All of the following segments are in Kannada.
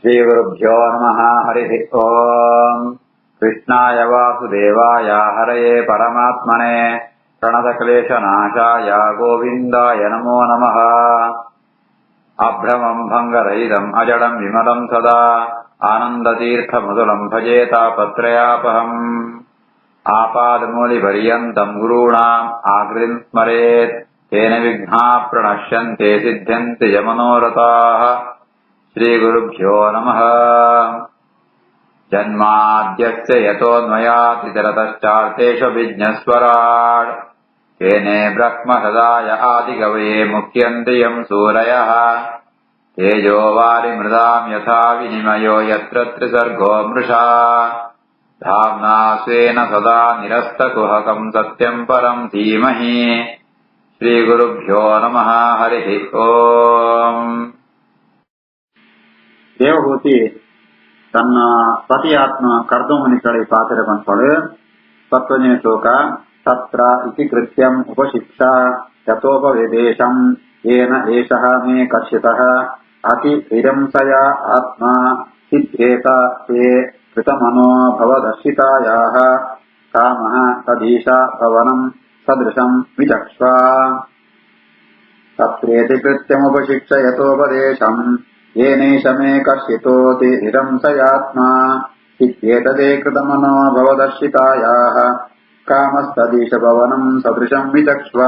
श्रीगुरुभ्यो नमः। हरिः ओम्। कृष्णाय वासुदेवाय हरये परमात्मने प्रणतक्लेशनाशाय गोविन्दाय नमो नमः। अभ्रमम् भङ्गरहितम् अजडम् विमलम् सदा आनन्दतीर्थमधुरम् भजे तापत्रयापहम्। आपादमूलिपर्यन्तम् गुरूणाम् आकृतिम् स्मरेत् तेन विघ्नाः प्रणश्यन्ते सिद्ध्यन्ति च मनोरथाः। श्रीगुरुभ्यो नमः। जन्माद्यस्य यतोऽन्वयातितरतश्चार्थेषु विज्ञस्वराट् तेने ब्रह्महृदाय आदिकवये मुह्यन्ति यम् सूरयः। तेजो वारिमृदाम् यथा विनिमयो यत्र त्रिसर्गो मृषा धाम्ना स्वेन सदा निरस्तकुहकम् सत्यम् परम् धीमहि। श्रीगुरुभ्यो नमः। हरिः ओम्। ದೇವಹೂತಿ ತನ್ನ ಪತಿಯಾತ್ಮ ಕರ್ದಮುನಿ ಕಡೆ ಪಾತ್ರೆ ಬಂದಳು. 10ನೇ ಶ್ಲೋಕ. ತತ್ರ ಇತಿ ಕೃತ್ಯಂ ಉಪಶಿಕ್ಷಾ ಯತೋಪವೇದೇಶಂ ಯೇನ ಏಷಃ ಮೇ ಕರ್ಷಿತಃ ಅತಿ ವಿರಂಸಯ ಆತ್ಮ ಸಿದ್ಧೇತ ತೇ ಕೃತಮನೋ ಭವದರ್ಶಿತಾಯಾಃ ಕಾಮಃ ತದೀಶಾ ಭವನಂ ಸದೃಶಂ ವಿಚಕ್ಷ್ವ. ತತ್ರೇತಿ ಕೃತ್ಯಮುಪಶಿಕ್ಷ ಯತೋಪದೇಶಂ येनैष मे कर्षितोति हिरंसयात्मा सिद्ध्येतते कृतमनो भवदर्शितायाः कामस्तदीशभवनम् सदृशम् विचक्ष्व.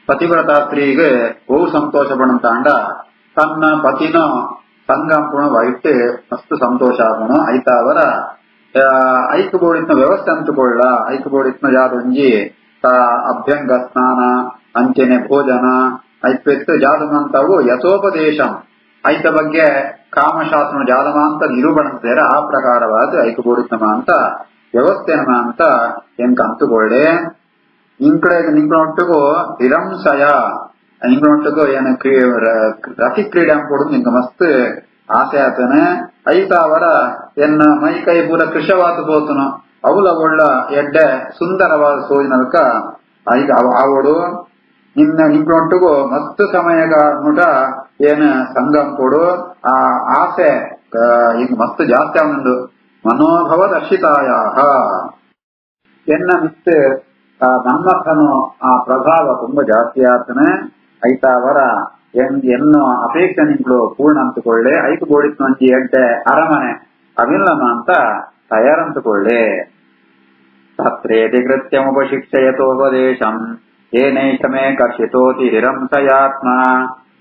ಪತಿವ್ರತ ಸ್ತ್ರೀಗೆ ಬಹು ಸಂತೋಷ ಪಡಂತಾಂಡ ತನ್ನ ಪತಿನ ಸಂಗಂಪುಣ ವೈಟ್ ಮಸ್ತ್ ಸಂತೋಷ ಆಗುಣ ಐತಾವರ ಐಕ್ ಬೋಡಿತ್ನ ವ್ಯವಸ್ಥೆ ಅಂತುಕೊಳ್ಳ ಐಕ್ ಬೋಡಿತ್ನ ಯಾದೊಂಜಿ ಅಭ್ಯಂಗ ಸ್ನಾನ ಅಂಚೆನೆ ಭೋಜನ ಐತ್ವೆತ್ತು ಜಾದಮಂತವು ಯಥೋಪದೇಶಂ ಐತ ಬಗ್ಗೆ ಕಾಮಶಾಸ್ತ್ರ ಜಾದಮ ಅಂತ ನಿರೂಪಣಿಸಿದರೆ ಆ ಪ್ರಕಾರವಾದ ಐಕ ಬೋಡಿತಮ ಅಂತ ವ್ಯವಸ್ಥೆನಮ ಅಂತ ಎಂಕ ಅಂತುಕೊಳ್ಳೆ ನಿಂಕಳೊಟ್ಟಿಗೂ ಹಿರಂಸಯ ನಿಂಕಳೊಟ್ಟಿಗೂ ಏನು ರತಿ ಕ್ರೀಡೆ ಅಂದ್ಕೊಡುದು ನಿಂಗೆ ಮಸ್ತ್ ಆಸೆ ಆತನೆ ಐತ ಅವರ ಎನ್ನ ಮೈ ಕೈ ಪೂರ ಕೃಷವಾತ ಪೋತನು ಅವಳ ಒಳ್ಳ ಎಡ್ಡೆ ಸುಂದರವಾದ ಸೋಜಿನಲ್ಕ ಐಗ ಆವಡು ನಿನ್ನ ನಿಂಕಳೊಟ್ಟಿಗೂ ಮಸ್ತ್ ಸಮಯಗ ಮುಟ ಏನ್ ಸಂಗಮ್ ಕೊಡು ಆ ಆಸೆ ಈಗ ಮಸ್ತ್ ಜಾಸ್ತಿ ಅವನೊಂದು ಮನೋಭವ ದರ್ಶಿತಾಯ ಎನ್ನ ಮಿತ್ ಮನ್ಮಥನು ಆ ಪ್ರಭಾವ ತುಂಬಾ ಜಾಸ್ತಿ ಆತನೆ ಐತಾ ಅವರ ಎನ್ನೋ ಅಪೇಕ್ಷೆ ನಿಂಗಳು ಪೂರ್ಣ ಅಂತಕೊಳ್ಳೆ ಐಕ್ ಬೋಡಿತ್ ಮಂಜಿ ಎಡ್ಡೆ ಅರಮನೆ ಅವಿಲ್ಲಮ ಅಂತ ತಯಾರಂತಕೊಳ್ಳೆ. ತತ್ರೇತಿ ಕೃತ್ಯಮುಪಶಿಕ್ಷಯತೋಪದೇಶಂ येनैष मे कर्षितोति हिरंसयात्मा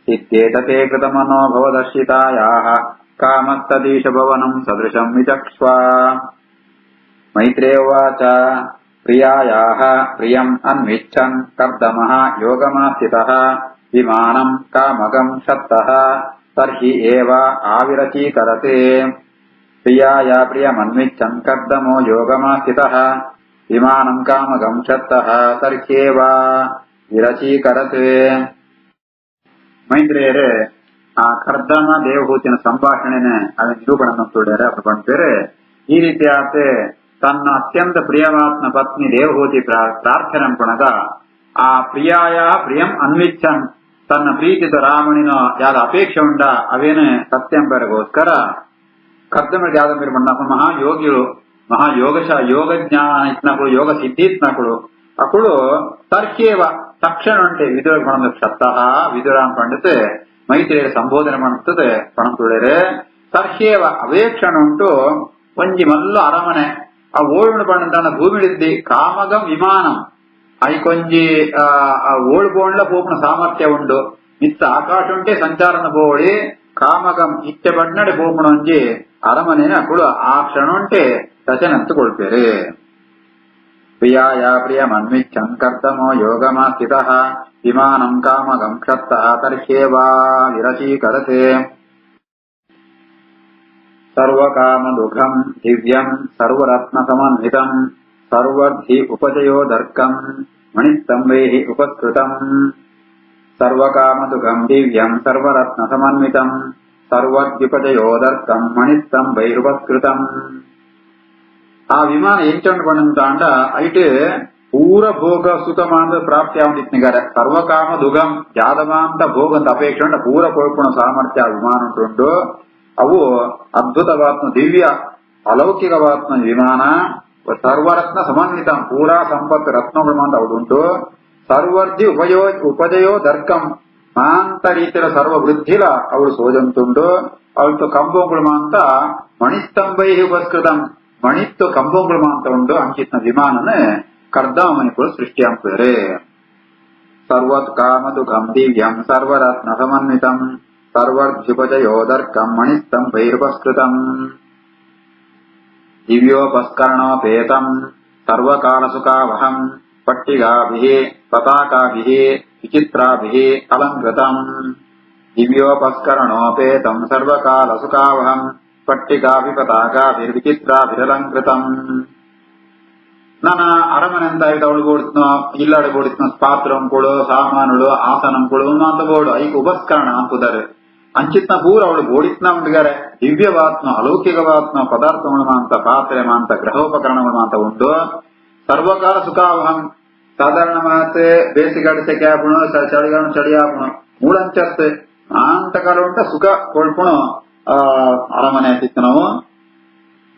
सिद्ध्येतते कृतमनो भवदर्शितायाः कामस्तदीशभवनम् सदृशम् विचक्ष्व. मैत्रेय उवाच प्रियायाः प्रियम् अन्विच्छन् कर्दमः योगमास्थितः विमानम् कामगम् शक्तः तर्हि एव आविरचीकरते. प्रियाया प्रियमन्विच्छन् कर्दमो योगमास्थितः ವಿಮಾನಂ ಕಾಮಗಂ ಶತ್ತಃ ತರ್ಹ್ಯೇವ ವಿರಚೀಕರತೆ. ಮೈತ್ರೇಯರೇ ಆ ಕರ್ದಮ ದೇವಹೂತಿನ ಸಂಭಾಷಣೆನೆ ಅದನ್ನ ನಿರೂಪಣೆ ಮಾಡ್ತಾರೆ. ಅವ್ರು ಬಂದ್ಬೇರೆ ಈ ರೀತಿ ಆತೆ ತನ್ನ ಅತ್ಯಂತ ಪ್ರಿಯವಾತ್ಮ ಪತ್ನಿ ದೇವಹೂತಿ ಪ್ರಾರ್ಥನೆ ಅನ್ಕೊಳಗ ಆ ಪ್ರಿಯಾಯ ಪ್ರಿಯಂ ಅನ್ವಿಚ್ಛನ್ ತನ್ನ ಪ್ರೀತಿತ ರಾಮಣಿನ ಯಾದ ಅಪೇಕ್ಷೆ ಉಂಡ ಅವೇನು ಸತ್ಯಂಬರಿಗೋಸ್ಕರ ಕರ್ದಮಿಗೆ ಯಾವ್ದ ಮೇಲೆ ಮಣ್ಣ ಮಹಾಯೋಗಿಗಳು ಯೋಗ ಜ್ಞಾನ ಇತ್ನಕಳು ಯೋಗ ಸಿದ್ಧಿ ಇತ್ನಕಳು ಅಕಳು ತರ್ಕೇವ ತಕ್ಷಣ ಉಂಟೆ ವಿದುರ ಪಣದ ಸತ್ತಃ ವಿದುರ ಪಂಡಿತ ಮೈತ್ರಿಯರ ಸಂಬೋಧನೆ ಮಾಡುತ್ತದೆ ಪಣತುಳರೆ ತರ್ಕೇವ ಅವೇಕ್ಷಣ ಉಂಟು ಒಂಜಿ ಮಲ್ಲ ಅರಮನೆ ಆ ಓಳು ಪಣದ ಭೂಮಿಳಿದ್ದಿ ಕಾಮಗಂ ವಿಮಾನಂ ಐಕೊಂಜಿ ಓಳು ಬೋಣ್ಲ ಪೋಪನ ಸಾಮರ್ಥ್ಯ ಉಂಡು ಇತ್ತ ಆಕಾಶ ಉಂಟೆ ಸಂಚಾರನ ಬೋಳಿ ಕಾಮಗಂ ಇತ್ತೆ ಬಣ್ಣಡೆ ಪೋಪಣ ಒಂಜಿ ಅರಮನೆನ ಅಕಳು ಆ ಕ್ಷಣ ಉಂಟೆ ರಚನಂತುಕೊಳ್ಪೇರೆ. ಪ್ರಿಯಾಯ ಪ್ರಿಯಮನ್ವಿಚ್ಛನ್ ಕರ್ತಮೋ ಯೋಗಮಾಸ್ಥಿತಃ ವಿಮಾನಂ ಕಾಮಗಂ ಕ್ಷತ್ತಃ ತರ್ಹ್ಯೇವ ವಿರಚೀಕರತೆ. ಸರ್ವಕಾಮದುಘಂ ದಿವ್ಯಂ ಸರ್ವರತ್ನ ಸಮನ್ವಿತಂ ಸರ್ವರ್ಧಿ ಉಪಜಯೋದರ್ಕಂ ಮಣಿಸ್ತಂಭೈಃ ಉಪಸ್ಕೃತಂ. ಸರ್ವಕಾಮದುಘಂ ದಿವ್ಯಂ ಸರ್ವರತ್ನ ಸಮನ್ವಿತಂ ಸರ್ವರ್ಧ್ಯುಪಜಯೋದರ್ಕಂ ಮಣಿಸ್ತಂಭೈಃ ಉಪಸ್ಕೃತಂ. ಆ ವಿಮಾನ ಎಂಚೊಂಡು ಪಣಂತಾಂಡ ಐಟ್ ಪೂರ ಭೋಗ ಸುಖ ಮಾಂದ ಪ್ರಾಪ್ತಿ ಆಗುತ್ತಿದ್ದಾರೆ ಸರ್ವಕಾಮ ದುಗಂ ಜಾದಮಾಂತ ಭೋಗ ಅಂತ ಅಪೇಕ್ಷೆ ಉಂಟು ಪೂರ ಕೊಳ್ಪುಣ ಸಾಮರ್ಥ್ಯ ವಿಮಾನ ಉಂಟು ಅವು ಅದ್ಭುತವಾತ್ಮ ದಿವ್ಯ ಅಲೌಕಿಕವಾತ್ಮ ವಿಮಾನ ಸರ್ವರತ್ನ ಸಮನ್ವಿತ ಪೂರಾ ಸಂಪತ್ತು ರತ್ನಗಳು ಅಂತ ಅವಡುಂಟು ಸರ್ವರ್ಧಿ ಉಪಜಯೋ ದರ್ಕಂ ಮಾಂತ ರೀತಿಯ ಸರ್ವ ವೃದ್ಧಿಲ ಅವಳು ಸೋಜಂತುಂಡು ಅವಳು ಕಂಬಂಗುಳು ಮಾಂತ ಮಣಿಸ್ತಂಭೈ ಉಪಸ್ಕೃತಂ ಮಣಿತ್ತು ಕಂಬಂಗುಳು ಮಾಂತ ಉಂಡು ಅಂಚಿತ್ನ ವಿಮಾನನ ಕರ್ದಾಮಣಿಗಳು ಸೃಷ್ಟಿ ಆಗ್ತಾರೆ ಸರ್ವತ್ ಕಾಮದುಖಂ ದಿವ್ಯಂ ಸರ್ವರತ್ನ ಸಮನ್ವಿತಂ ಸರ್ವರ್ಧ್ಯುಪಜಯೋದರ್ಕಂ ಮಣಿಸ್ತಂಭೈರುಪಸ್ಕೃತಂ ದಿವ್ಯೋಪಸ್ಕರಣೋಪೇತಂ ಸರ್ವಕಾಲಸುಖಾವಹಂ ಪಟ್ಟಿಗಾಭಿಃ ಪತಾಕಾಭಿಃ ವಿಚಿತ್ರಾಭಿಃ ಅಲಂಕೃತಂ ದಿವ್ಯೋಪಸ್ಕರಣೋಪೇತಂ ಸರ್ವಕಾಲಸುಖಾವಹಂ ಪಟ್ಟಿಗಾಭಿ ಪತಾಕಾಭಿರ್ವಿಚಿತ್ರಾಭಿರಲಂಕೃತಂ ನಾನು ಅರಮನೆ ಅಂತ ಅವಳು ಬೋಡಿಸ್ನೋ ಇಲ್ಲಾಡು ಬೋಡಿಸ್ನೋ ಪಾತ್ರಂಗಳು ಸಾಮಾನುಗಳು ಆಸನಂಗಳು ಅಂತ ಬೋರ್ಡು ಐಕ್ ಉಪಸ್ಕರಣ ಅಂತಾರೆ ಅಂಚಿತ್ನ ಪೂರ ಅವಳು ಬೋಡಿಸ್ನ ಉಂಟಿಗಾರೆ ದಿವ್ಯವಾತ್ಮ ಅಲೌಕಿಕವಾತ್ಮ ಪದಾರ್ಥಗಳು ಮಾಂತ ಪಾತ್ರೆ ಮಾಂತ ಗೃಹೋಪಕರಣಗಳು ಮಾಂತ ಉಂಟು ಸರ್ವಕಾಲ ಸುಖಾವಹಂ ಸಾಧಾರಣ ಮಾತೆ ಬೇಸಿಗಾಡು ಸೆಕೆ ಆಪುಣು ಚಳಿಗಾಡು ಚಳಿ ಆಪುಣು ಮೂಳಂಚರ್ತೆ ಅಂತ ಕಾಲ ಉಂಟ ಸುಖ ಕೊಳ್ಪುಣು ಅರಮನೆ ಅಂತಿತ್ತು ನಾವು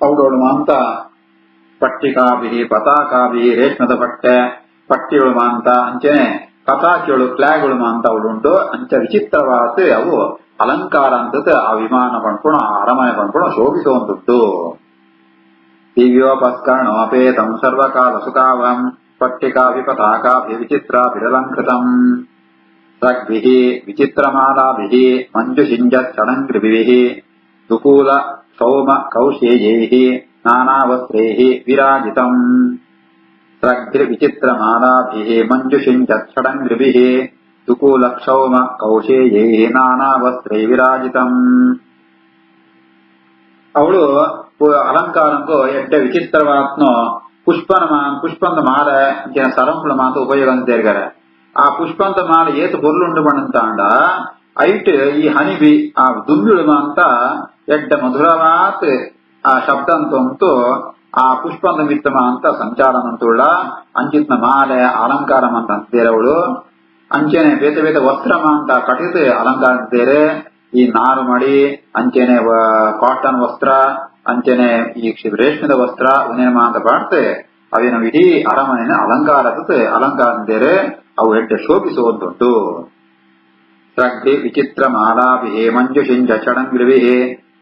ಅವಳು ಮಾಂತ ಪಟ್ಟಿಕಾಭಿ ಪತಾಕಾಭಿ ರೇಷ್ಮದ ಬಟ್ಟೆ ಪಟ್ಟಿಗಳು ಮಾಂತ ಅಂಚೆನೆ ಪತಾಕಿಗಳು ಫ್ಲಾಗ್ಗಳು ಮಾಂತ ಅವಳುಂಟು ಅಂಚೆ ವಿಚಿತ್ರವಾದ ಅವು ಅಲಂಕಾರ ಅಂತ ಆ ವಿಮಾನ ಪಂಡ್ಕೊಂಡು ಆ ಅರಮನೆ ಪಂಡ್ಕೊಂಡು ಶೋಭಿಸುವಂತದ್ದು ದಿವ್ಯೋಪಸ್ಕರಣೋಪೇತಂ ಸರ್ವಕಾಲ ಸುಖಾವಹಂ ಪಟ್ಟಿಕಾಭಿ ಪತಾಕಾಭಿ ವಿಚಿತ್ರಾಭಿರಲಂಕೃತಂ ರಗ್ಭಿಃ ವಿಚಿತ್ರಮಾಲಾಭಿಃ ಮಂಜುಷಿಂಜಚ್ಚಣಂಗ್ರಿಭಿಃ ದುಕೂಲ ಸೌಮ ಕೌಶೇಯೈಃ ನಾನಾವಸ್ತ್ರೈಃ ವಿರಾಜಿತಂ ರಗ್ಭಿರ್ವಿಚಿತ್ರಮಾಲಾಭಿಃ ಮಂಜುಷಿಂಜಚ್ಚಣಂಗ್ರಿಭಿಃ ದುಕೂಲಕ್ಷೌಮ ಕೌಶೇಯೈಃ ನಾನಾವಸ್ತ್ರೈ ವಿರಾಜಿತಂ ಅವಳು ಅಲಂಕಾರಂಗೂ ಎಡ್ಡೆ ವಿಚಿತ್ರವಾತ್ನೋ ಪುಷ್ಪಂತ ಮಾಲ ಸರಂಪುಳ ಮಾತ ಉಪಯೋಗ ಅಂತ ಹೇಳ್ತಾರೆ ಆ ಪುಷ್ಪಂತ ಮಾಲ ಏತು பொருளுண்டு பண்ணந்தாಂಡ ಐಟ್ ಈ ಹನಿಬಿ ಆ ದುಂಬಿಳು ಮಾಂತ ಎಡ್ಡ ಮಧುರವಾತ್ ಆ ಶಬ್ದ ಅಂತೂ ಆ ಪುಷ್ಪಂತ ಮಿತ್ತಮ ಅಂತ ಸಂಚಾರ ಅಂತುಳ್ಳ ಅಂಚಿತ್ನ ಮಾಲೆ ಅಲಂಕಾರ ಅಂತ ಅಂತೇರವಳು ಅಂಚೆನೆ ಬೇತ ಬೇತ ವಸ್ತ್ರ ಅಂತ ಕಟಿತ ಅಲಂಕಾರ ಅಂತೇರೆ ಈ ನಾರು ಮಡಿ ಅಂಚೆನೆ ಕಾಟನ್ ವಸ್ತ್ರ ಅಂಚೆನೆ ಈ ರೇಷ್ಮೆದ ವಸ್ತ್ರ ಉನೇಮ ಅಂತ ಪಾಡ್ತೆ ಅವೇನು ಇಡೀ ಅರಮನೆಯ ಅಲಂಕಾರ ಅಂತೇರೆ ಅವು ಎಡ್ಡೆ ಶೋಭಿಸುವಂತುಂಟು ರಗ್ಭಿ ವಿಚಿತ್ರ ಮಾಲಾಭಿಃ ಮಂಜುಷಿಂಜ ಚಡಂಗ್ರಿಭಿಃ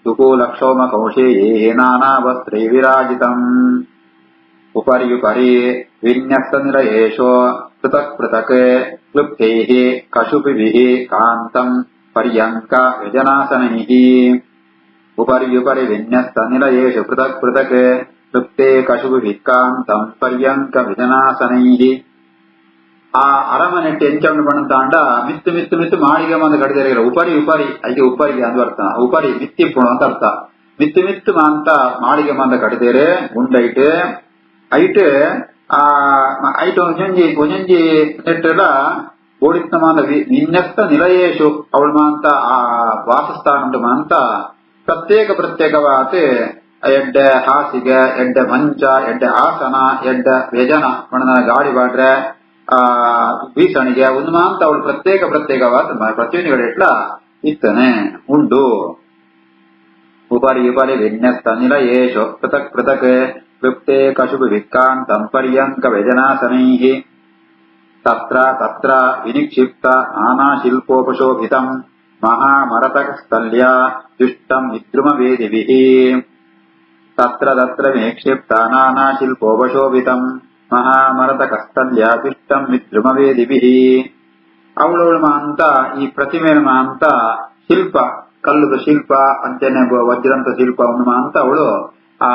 ದುಕೂಲಕ್ಷೌಮ ಕೌಶೇಯೈಃ ನಾನಾವಸ್ತ್ರೈ ವಿರಾಜಿತಂ ಉಪರ್ಯುಪರಿ ವಿನ್ಯಸ್ತನಿರಯೇಷೋ ಪೃಥಕ್ ಪೃಥಕ್ ಕ್ಲುಪ್ತೈಃ ಕಶುಭಿಭಿಃ ಕಾಂತಂ ಪರ್ಯಂಕ ವ್ಯಜನಾಸನೈಃ ಉಪರ್ಯುಪರಿ ವಿನ್ಯಸ್ತನಿಲಯೇಷು ಪೃಥಕ್ ಪೃಥಕ್ ಕ್ಲುಪ್ತೆ ಕಶುಭಿಭಿಃ ಕಾಂತಂ ಪರ್ಯಂಕ ವ್ಯಜನಾಸನೈಃ ಆ ಅರಮನೆ ಎಂಚಂಡು ಪಣಂತಾಂಡ ಮಿತ್ತು ಮಿತ್ತು ಮಿತ್ತು ಮಾಳಿಗೆ ಮಂದ ಕಡಿದಾರೆ ಉಪರಿ ಐಕೆ ಉಪ್ಪರಿಗೆ ಅಂದು ಅರ್ಥ ಉಪರಿ ಮಿತ್ತಿಪ್ಪುಣ ಅಂತ ಅರ್ಥ ಮಿತ್ತು ಮಿತ್ತು ಅಂತ ಮಾಳಿಗೆ ಮಂದ ಕಡಿದೇರೆ ಗುಂಡೈಟ್ ಐಟ್ ಐಟ್ ಒಂಜಂಜಿ ನೆಟ್ಟೆಲ್ಲ ಓಡಿಸ್ನ ಮಾಂದ ವಿನ್ಯಸ್ತ ನಿಲಯೇಶು ಅವಳು ಮಾಂತ ಆ ವಾಸಸ್ಥಾನ ಉಂಟು ಮಾಂತ ಪ್ರತ್ಯೇಕವಾದ ಎಡ್ಡೆ ಹಾಸಿಗೆ ಎಡ್ಡೆ ಮಂಚ ಎಡ್ಡೆ ಆಸನ ಎಡ್ಡೆ ವ್ಯಜನ ಮಣ್ಣನ ಗಾಡಿ ಬಾಡ್ರೆ ಬೀಸಣಿಗೆ ಒಂದು ಮಾಂತ ಅವಳು ಪ್ರತ್ಯೇಕವಾದ ಪ್ರತಿನಿಧಿಗಳೆಟ್ಲ ಇತ್ತನೆ ಉಂಡು ಉಪರಿ ವಿನ್ಯಸ್ತ ನಿಲಯೇಶು ಪೃಥಕ್ ಪೃಥಕ್ ಕ್ಲುಪ್ತೆ ಕಶುಭಿಭಿಃ ಕಾಂತಂ ಪರ್ಯಂಕ ವ್ಯಜನಾಸನೈಃ ತತ್ರ ವಿನಿಕ್ಷಿಪ್ತ ನಾನಾಶಿಲ್ಪೋಪಶೋಭಿತಂ ಮಹಾಮರತಕಸ್ಥಲ್ಯಾ ದುಷ್ಟಂ ವಿದ್ರುಮವೇದಿಭಿಃ ತತ್ರ ವಿನಿಕ್ಷಿಪ್ತ ನಾನಾಶಿಲ್ಪೋಪಶೋಭಿತಂ ಮಹಾಮರತಕಸ್ಥಲ್ಯಾ ದುಷ್ಟಂ ವಿದ್ರುಮವೇದಿಭಿಃ ಅವಳವಳು ಮಾಂತ ಈ ಪ್ರತಿಮೆ ಮಾಂತ ಶಿಲ್ಪ ಕಲ್ಲುದ ಶಿಲ್ಪ ಅಂಚನೆ ವಜ್ರಂತ ಶಿಲ್ಪ ಅವನು ಮಾಂತ ಅವಳು ಆ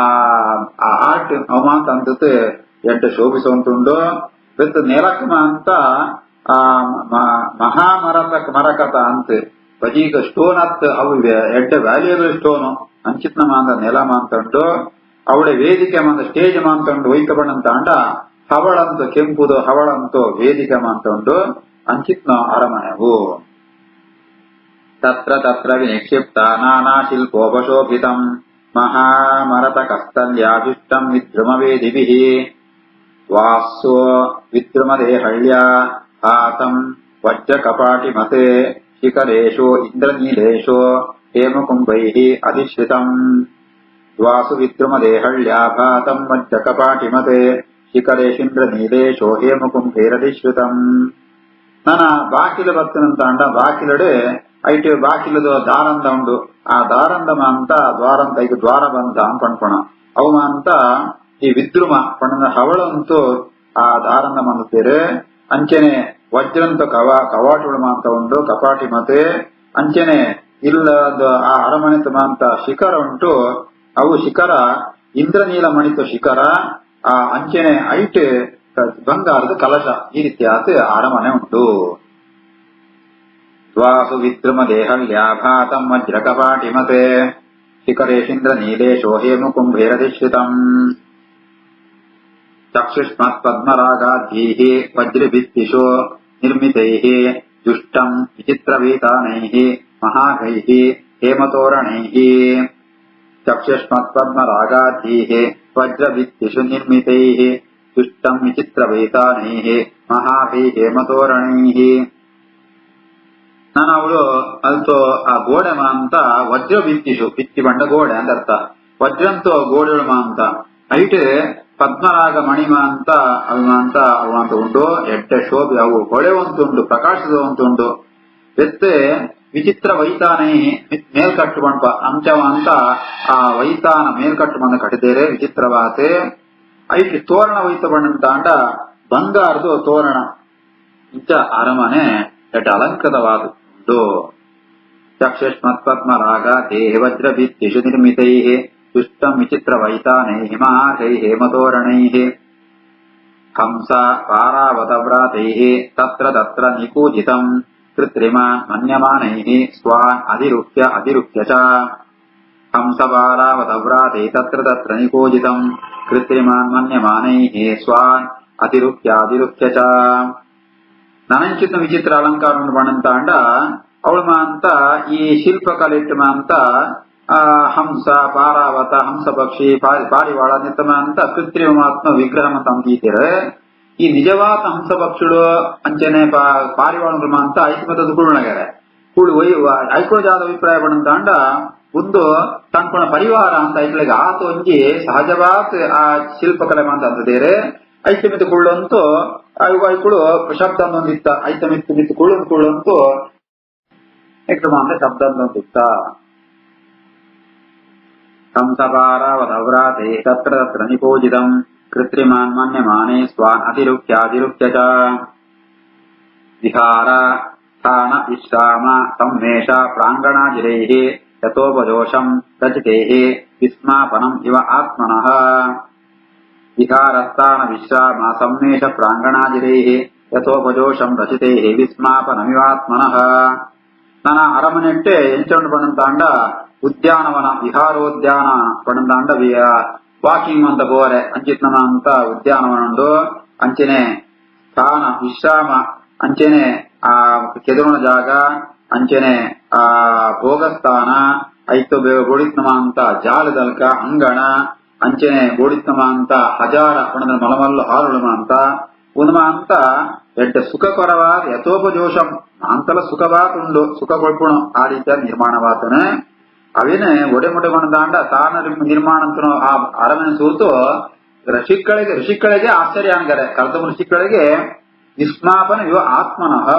ಆರ್ಟ್ ಅವಮಾಂತ ಅಂತ ಎಡ್ಡ ಶೋಭಿಸುವಂತುಂಡು ಬೆತ್ತ ನೆಲಕ್ ಮಾಂತ ಆ ಮರಕತ ಅಂತ ಬಜೀಗ ಸ್ಟೋನ್ ಅತ್ ಅವು ಎಡ್ಡ ವ್ಯಾಲ್ಯೂಬಲ್ ಸ್ಟೋನು ಅಂಚಿತ್ನ ಮಾಂತ ನೆಲ ಮಾಂತಂಡು ಅವಳೆ ವೇದಿಕೆ ಮಾಂತ ಸ್ಟೇಜ್ ಮಾಂತಂಡು ವೈಕಬಣ್ಣಂತಾಂಡ ಹವಳಂತು ಕೆಂಪುದು ಹವಳಂತು ವೇದಿಕೆ ಮಾಂತಂಡು ಅಂಚಿತ್ನ ಅರಮನೆವು ತತ್ರ ವಿನಿಕ್ಷಿಪ್ತ ನಾನಾ ಶಿಲ್ಪೋಪಶೋಭಿತಂ ಮಹಾಮರತಕಸ್ಥಲ್ಯಾ ದುಷ್ಟಂ ವಿದ್ರುಮವೇದಿಭಿಃ ವಾಸೋ ವಿದ್ರುಮದೇಹಳ್ಯ ಹಾತಂ ವಜ್ರ ಕಪಾಟಿ ಮತೆ ಶಿಖರೇಶೋ ಇಂದ್ರನೀಲೇಶೋ ಹೇಮಕುಂಭೈಃ ಅಧಿಶ್ರಿತಂ ವಾಸು ವಿದ್ರುಮದೇಹಳ್ಯಾಭಾತಂ ವಜ್ರ ಕಪಾಟಿ ಮತೆ ಶಿಖರೇಶಿಂದ್ರನೀಲೇಶೋ ಹೇಮಕುಂಭೈರಧಿಶ್ರಿತಂ ನನ್ನ ಬಾಕಿಲು ಬತ್ತನಂತಾಂಡ ಬಾಕಿಲಡೆ ಐಟು ಬಾಕಿಲದು ದಾರಂದ ಉಂಡು ಆ ದಾರಂದಮ ಅಂತ ದ್ವಾರಂತ ಈಗ ದ್ವಾರ ಬಂದ ಅನ್ಕೊಂಡ್ಕೊಣ ಅವಮ ಅಂತ ಈ ವಿದ್ರುಮ ಪಣ್ಣ ಹವಳಂತೂ ಆ ದಾರಂದಮ ಅಂತೀರಿ ಅಂಚೆನೆ ವಜ್ರಂತ ಕವಾಟುಳು ಅಂತ ಉಂಟು ಕಪಾಟಿ ಮತ್ತೆ ಅಂಚೆನೆ ಇಲ್ಲದ ಆ ಅರಮನೆ ಅಂತ ಶಿಖರ ಉಂಟು ಅವು ಶಿಖರ ಇಂದ್ರನೀಲ ಮಣಿತು ಶಿಖರ ಆ ಅಂಚೆನೆ ಐಟ್ ಬಂಗಾರದ ಕಲಶ ಈ ರೀತಿಯಾದ ಅರಮನೆ ಉಂಟು. ದ್ವಾಸು ವಿದ್ರುಮ ದೇಹಲ್ಯಾಭಾತಂ ವಜ್ರ ಕಪಾಟಿ ಮತೆ ಶಿಖರೇಶಿಂದ್ರ ನೀಲೇಶೋ ಹೇಮಕುಂಭೈರಧಿಶ್ರಿತಂ ಚಕ್ಷುಷ್ಮತ್ ಪದ್ಮರಾಗಾಧೀಃ ವಜ್ರಭಿತ್ತಿಶೋ ನಿರ್ಮಿತೈಃ ದುಷ್ಟಂ ವಿಚಿತ್ರವೀತಾನೈಃ ಮಹಾಕೈಃ ಹೇಮತೋರಣೈಃ ಚಕ್ಷುಷ್ಮತ್ ಪದ್ಮರಾಗಾಧೀಃ ವಜ್ರಭಿತ್ತಿಶು ನಿರ್ಮಿತೈಃ ದುಷ್ಟಂ ವಿಚಿತ್ರವೀತಾನೈಃ ಮಹಾಕೈಃ ಹೇಮತೋರಣೈಃ ನಾನು ಅವಳು ಅದು ಆ ಗೋಡೆ ಅಂತ ವಜ್ರ ಬಿತ್ತಿಸು ಬಿತ್ತಿ ಬಂಡ ಗೋಡೆ ಅಂತ ಅರ್ಥ ವಜ್ರಂತೂ ಗೋಡೆಳು ಅಂತ ಐಟ್ ಪದ್ಮರಾಗ ಮಣಿಮ ಅಂತ ಅವಂತ ಅವಂತ ಉಂಟು ಎಡ್ಡೆ ಶೋಭೆ ಅವು ಹೊಳೆವಂತುಂಡು ಪ್ರಕಾಶಿಸುವಂತುಂಡು ಎತ್ತೆ ವಿಚಿತ್ರ ವೈತಾನೇ ಮೇಲ್ಕಟ್ಟು ಬಣ್ಪ ಅಂಚವ ಅಂತ ಆ ವೈತಾನ ಮೇಲ್ಕಟ್ಟು ಬಂದ ಕಟ್ಟಿದೇರೆ ವಿಚಿತ್ರವಾತೆ ಐಟ್ ತೋರಣ ವೈತ ಬಣ್ಣಂತ ಅಂಡ ಬಂಗಾರದು ತೋರಣ ಇಂಚ ಅರಮನೆ ಎಡ್ಡ ಅಲಂಕೃತವಾದ ಚಕ್ಷುಷ್ಮತ್ಪದ್ಮರಾಗ ದೇಹವಜ್ರ ಭಿತ್ತಿಷು ನಿರ್ಮಿತೈಃ ದುಷ್ಟಂ ವಿಚಿತ್ರ ವೈತಾನೈಃ ಮಹಾಕೈಃ ಹೇಮತೋರಣೈಃ ಹಂಸ ಪಾರಾವತವ್ರಾತೈಃ ತತ್ರ ತತ್ರ ನಿಕೂಜಿತಂ ಕೃತ್ರಿಮ ಮನ್ಯಮಾನೈಃ ಸ್ವಾನ್ ಅಧಿರುಹ್ಯ ಚ ಹಂಸ ಪಾರಾವತವ್ರಾತೈಃ ತತ್ರ ತತ್ರ ನಿಕೂಜಿತಂ ಕೃತ್ರಿಮಾನ್ ಮನ್ಯಮಾನೈಃ ಸ್ವಾನ್ ಅಧಿರುಹ್ಯ ಚ ನನಂಚಿತ ವಿಚಿತ್ರ ಅಲಂಕಾರ ಬಣ್ಣಂತ ಅಂಡ ಅವಳು ಅಂತ ಈ ಶಿಲ್ಪಕಲೆಟ್ಟು ಅಂತ ಹಂಸ ಪಾರಾವತ ಹಂಸ ಪಕ್ಷಿ ಪಾರಿವಾಳ ನಿತ್ತಮ ಅಂತ ಕೃತ್ರಿಮಾತ್ಮ ವಿಗ್ರಹ ಅಂತ ಅಂತೀರ ಈ ನಿಜವಾದ ಹಂಸ ಪಕ್ಷಿಗಳು ಅಂಚನೆ ಪಾರಿವಾಳ ಅಂತ ಐಕ್ಯಮತದ ಕುಳ್ನಗಾರೆ ಕುಳು ಐಕ್ಯಜಾದ ಅಭಿಪ್ರಾಯ ಬಣ್ಣಂತ ಅಂಡ ಒಂದು ತನ್ಕೊಣ ಪರಿವಾರ ಅಂತ ಐಕ್ಳಿಗೆ ಆತ ಒಂಜಿ ಸಹಜವಾದ ಆ ಶಿಲ್ಪಕಲೆ ಅಂತ ಅಂತದೇರೆ ಐಕ್ಯಮಿತ ಕುಳ್ಳಂತೂ ಐಕುಳು ಶಬ್ದ ಒಂದಿತ್ತ ಐತಮಿತ್ತು ಮಿತ್ತು ಕುಳ್ಳಂತೂ ಎಕ್ರಮ ಅಂತ ಶಬ್ದ ಒಂದಿತ್ತ ಹಂಸಪಾರಾವತವ್ರಾತೆ ತತ್ರ ತತ್ರ ನಿಪೂಜಿತಂ ಕೃತ್ರಿಮಾನ್ ಮನ್ಯಮಾನೆ ಸ್ವಾನ್ ಅಧಿರುಹ್ಯ ಚ ವಿಹಾರ ಸ್ಥಾನ ವಿಶ್ರಾಮ ಸಂವೇಶ ಪ್ರಾಂಗಣಾಜಿರೈಃ ಯಥೋಪಜೋಷಂ ರಚಿತೈಃ ವಿಸ್ಮಾಪನಂ ಇವ ಆತ್ಮನಃ ವಿಹಾರಸ್ಥಾನ ವಿಶ್ರಾಮ ಸಂವೇಶ ಪ್ರಾಂಗಣಾಜಿರೈಃ ಯಥೋಪಜೋಷಂ ರಚಿತೈಃ ವಿಸ್ಮಾಪನಮಿವಾತ್ಮನಃ ನನ್ನ ಅರಮನೆಟ್ಟೆ ಎಂಚೊಂಡು ಪಣ್ಣಂತಾಂಡ ಉದ್ಯಾನವನ ವಿಹಾರೋದ್ಯಾನ ಪಣ್ಣಂತಾಂಡ ವಾಕಿಂಗ್ ಅಂತ ಬೋರೆ ಅಂಚಿತ್ನಮ ಅಂತ ಉದ್ಯಾನವನ ಉಂಡು ಅಂಚೆನೆ ಸ್ಥಾನ ವಿಶ್ರಾಮ ಅಂಚೆನೆ ಆ ಕೆದರುಣ ಜಾಗ ಅಂಚೆನೆ ಆ ಭೋಗಸ್ಥಾನ ಐತು ಬೋಡಿತ್ನಮ ಅಂತ ಜಾಲದಲ್ಕ ಅಂಗಣ ಅಂಚೆನೆ ಬೋಡಿತ್ನಮ ಅಂತ ಹಜಾರ ಪಣದ ಮಲಮಲ್ಲು ಹಾರುಳಮ ಅಂತ ಉನ್ಮ ಅಂತ ಎಡ್ಡ ಸುಖಕರವಾದ ಯಥೋಪಜೋಷಂ ಅಂತಲ ಸುಖವಾತುಂಡು ಸುಖ ಕೊಳ್ಪುಣು ಆ ರೀತಿಯ ನಿರ್ಮಾಣವಾತನೆ ಅವೇನೆ ಒಡೆಮೊಡೆ ಮಣದಾಂಡ ತಾನ ನಿರ್ಮಾಣ ಅಂತ ಆ ಅರಮನೆ ಸೂರ್ತು ಋಷಿಗಳಿಗೆ ಆಶ್ಚರ್ಯ ಅನ್ಗರೆ ಕಲ್ತಮ ಋಷಿಗಳಿಗೆ ವಿಸ್ಮಾಪನ ಇವ ಆತ್ಮನಃ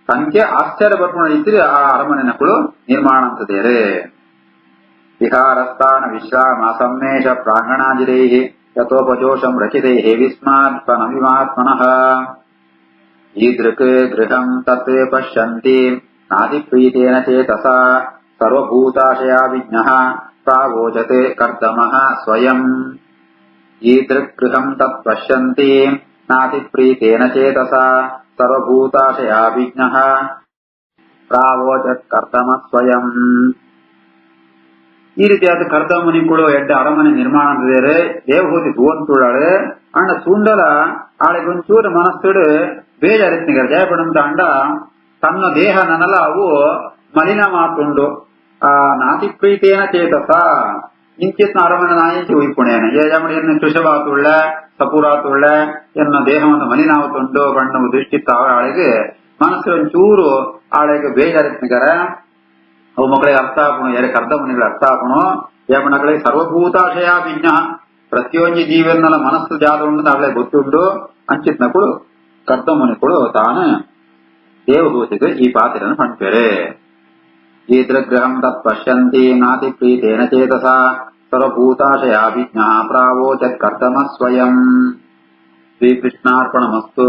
ತನಗೆ ಆಶ್ಚರ್ಯ ಬರ್ಪುಣ ರೀತಿ ಆ ಅರಮನೆಗಳು ನಿರ್ಮಾಣ ಅಂತದೇರೆ ವಿಹಾರಸ್ಥಾನ ವಿಶ್ರಾಮ ಸಂವೇಶ ಪ್ರಾಂಗಣಾಜಿರೈಃ ಯಥೋಪಜೋಷಂ ರಚಿತೈಃ ವಿಸ್ಮಾಪನಮಿವಾತ್ಮನಃ ಈದೃಕ್ ಗೃಹಂ ತತ್ ಪಶ್ಯಂತಿ ನಾದಿಪ್ರೀತೇನ ಚೇತಸಾ ಸರ್ವಭೂತಾಶಯಾ ವಿಜ್ಞಃ ಪ್ರಾವೋಚತೆ ಕರ್ದಮಃ ಸ್ವಯಂ ಈದೃಕ್ ಗೃಹಂ ತತ್ ಪಶ್ಯಂತಿ ನಾದಿಪ್ರೀತೇನ ಚೇತಸಾ ಸರ್ವಭೂತಾಶಯಾ ವಿಜ್ಞಃ ಪ್ರಾವೋಚತ್ ಕರ್ದಮಃ ಸ್ವಯಂ ಈ ರೀತಿಯಾದ ಕರ್ದಮನಿಗಳು ಎಡ್ಡ ಅರಮನೆ ನಿರ್ಮಾಣ ಅಂದಿದ್ದಾರೆ ದೇವಹೂತಿ ಸುವಂತುಳಾಳೆ ಅಣ್ಣ ಸುಂಡಲ ಆಳೆಗೊಂಚೂರು ಮನಸ್ಸುಡು ಬೇಜಾರಿತ್ನಿಗೆ ಜಯಪಡಂತ ಅಂಡ ತನ್ನ ದೇಹ ನನಲ ಅವು ಮಲಿನ ಮಾತುಂಡು ಆ ನಾತಿ ಪ್ರೀತೇನ ಚೇತಸ ಇಂಚಿತ್ ಅರಮನಾಯಿಸಿ ಉಯ್ಪುಣೇನ ಏಜಮಡಿ ಎನ್ನ ಕೃಷವಾತುಳ್ಳ ಸಪುರಾತುಳ್ಳ ಎನ್ನ ದೇಹವನ್ನು ಮಲಿನಾವತುಂಡು ಬಣ್ಣವು ದೃಷ್ಟಿತ್ತು ಆಳಿಗೆ ಮನಸ್ಸು ಒಂಚೂರು ಆಳಿಗೆ ಬೇಜಾರಿತ್ನಿಗರ ಅವು ಮಕ್ಕಳಿಗೆ ಅರ್ಥ ಆಪುಣು ಯಾರಿಗೆ ಅರ್ಧ ಮನೆಗಳಿಗೆ ಅರ್ಥ ಆಪುಣು ಯಾ ಮಕ್ಕಳಿಗೆ ಸರ್ವಭೂತಾಶಯ ಭಿನ್ನ ಪ್ರತಿಯೊಂದು ಜೀವನಲ್ಲ ಮನಸ್ಸು ಜಾದ ಉಂಡು ಅವಳಿಗೆ ಗೊತ್ತುಂಡು ಅಂಚಿತ್ನಕುಳು ಕರ್ದ ಮುನಿಕುಳು ತಾನು ದೇವಭೂತಿಗೆ ಈ ಪಾತ್ರನ್ನು ಪಂಪೆರೆ ಈದೃಗ್ರಹಂ ತತ್ ಪಶ್ಯಂತಿ ನಾತಿ ಪ್ರೀತೇನ ಚೇತಸ ಸರ್ವಭೂತಾಶಯಾಭಿಜ್ಞ ಪ್ರಾವೋಚತ್ ಕರ್ದಮ ಸ್ವಯಂ. ಶ್ರೀಕೃಷ್ಣಾರ್ಪಣಮಸ್ತು.